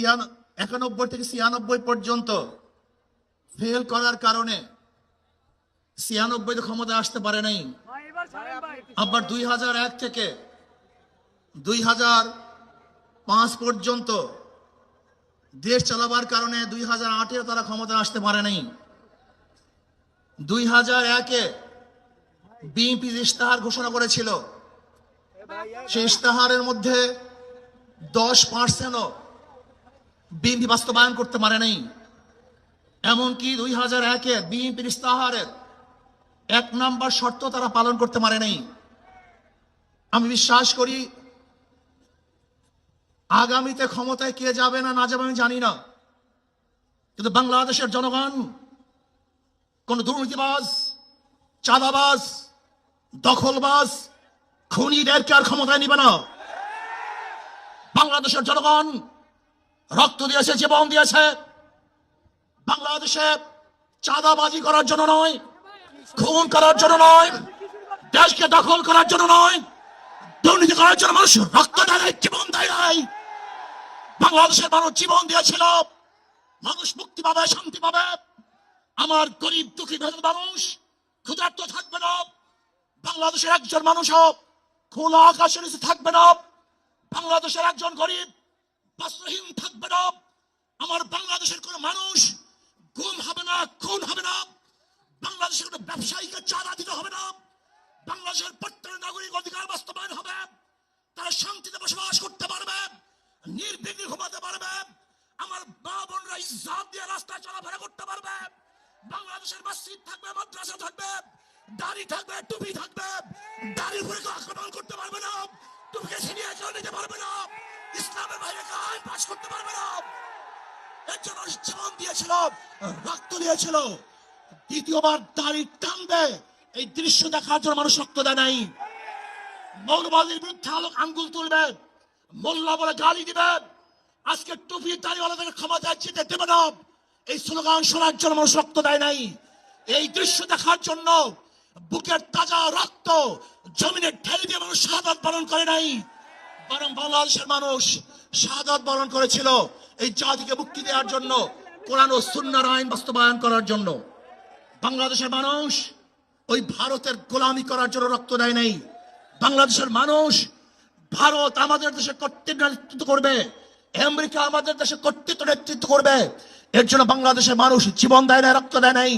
91 থেকে 96 পর্যন্ত ফেল করার কারণে 96 ক্ষমতায় আসতে পারে নাই। আবার 2001 থেকে 2005 পর্যন্ত দেশ চালাবার কারণে 2008-এ তারা ক্ষমতায় আসতে পারে নাই। 2001-এ বিএনপি ইশতেহার ঘোষণা করেছিল, সেই ইশতেহারের মধ্যে 10% বিএনপি বাস্তবায়ন করতে পারে নাই। এমনকি 2001-এ বিএনপির ইশতেহারের 1 নম্বর শর্ত তারা পালন করতে পারে নাই। আমি বিশ্বাস করি আগামীতে ক্ষমতায় কে যাবে না না যাবে আমি জানি না, কিন্তু বাংলাদেশের জনগণ কোন দুর্নীতিবাজ, চাঁদাবাজ, দখলবাজ, খুনিদেরকে আর ক্ষমতায় নিবে না। বাংলাদেশের জনগণ রক্ত দিয়েছে, জীবন দিয়েছে বাংলাদেশে চাঁদাবাজি করার জন্য নয়, খুন করার জন্য নয়, দেশকে দখল করার জন্য নয়, দুর্নীতি করার জন্য মানুষ রক্ত দেয়, জীবন দেয় নাই। বাংলাদেশের মানুষ জীবন দিয়েছিল, মানুষ মুক্তি পাবে, শান্তি পাবে। আমার গরিব দুঃখী মানুষ ক্ষুধার্ত থাকবে না, বাংলাদেশের একজন মানুষও খোলা আকাশের নিচে থাকবে না, বাংলাদেশের একজন গরিব বস্ত্রহীন থাকবে না। আমার বাংলাদেশের কোন মানুষ গুম হবে না, খুন হবে না, বাংলাদেশের কোন ব্যবসায়ীকে চাঁদা দিতে হবে না, বাংলাদেশের প্রত্যেক নাগরিক অধিকার বাস্তবায়ন হবে, তারা শান্তিতে বসবাস করতে পারবে, নির্বিঘ্নে ঘুমাতে পারবে, আমার মা বোনরা ইজ্জত দিয়ে রাস্তায় চলাফেরা করতে পারবে, বাংলাদেশের মসজিদ থাকবে, মাদ্রাসা থাকবে, দাড়ি থাকবে, টুপি থাকবে, দাড়ির উপরে আক্রমণ করতে পারবে না, টুপিকে ছিনিয়ে কেউ নিতে পারবে না, ইসলামের বাইরে আইন পাশ করতে পারবে না। এর জন্য জীবন দিয়েছিল, রক্ত দিয়েছিল। দ্বিতীয়বার দাড়ি টানবে এই দৃশ্য দেখার জন্য মানুষ রক্ত দেয় নাই। মৌলবাদীর বিরুদ্ধে আঙ্গুল তুলবে, মোল্লা বলে গালি দিবে, আজকে টুপি দাড়িওয়ালাদের ক্ষমতায় যেতে দেবে না, এই স্লোগান শোনার জন্য মানুষ রক্ত দেয় নাই। এই দৃশ্য দেখার জন্য বুকের তাজা রক্ত জমিনে ঢেলে দিয়ে মানুষ শাহাদাত বরণ করে নাই, বরং বাংলাদেশের মানুষ শাহাদাত বরণ করেছিল এই জাতিকে মুক্তি দেওয়ার জন্য, কোরআন ও সুন্নাহর আইন বাস্তবায়ন করার জন্য। বাংলাদেশের মানুষ ওই ভারতের গোলামি করার জন্য রক্ত দেয় নাই। বাংলাদেশের মানুষ ভারত আমাদের দেশে কর্তৃত্ব নেতৃত্ব করবে, আমেরিকা আমাদের দেশে কর্তৃত্ব নেতৃত্ব করবে, এর জন্য বাংলাদেশের মানুষ জীবন দেয় না, রক্ত দেয় নাই।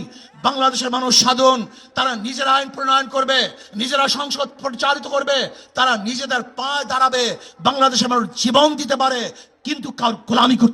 বাংলাদেশের মানুষ সাধন, তারা নিজেরা আইন প্রণয়ন করবে, নিজেরা সংসদ পরিচালিত করবে, তারা নিজেদের পায়ে দাঁড়াবে। বাংলাদেশের মানুষ জীবন দিতে পারে, কিন্তু কার গোলামি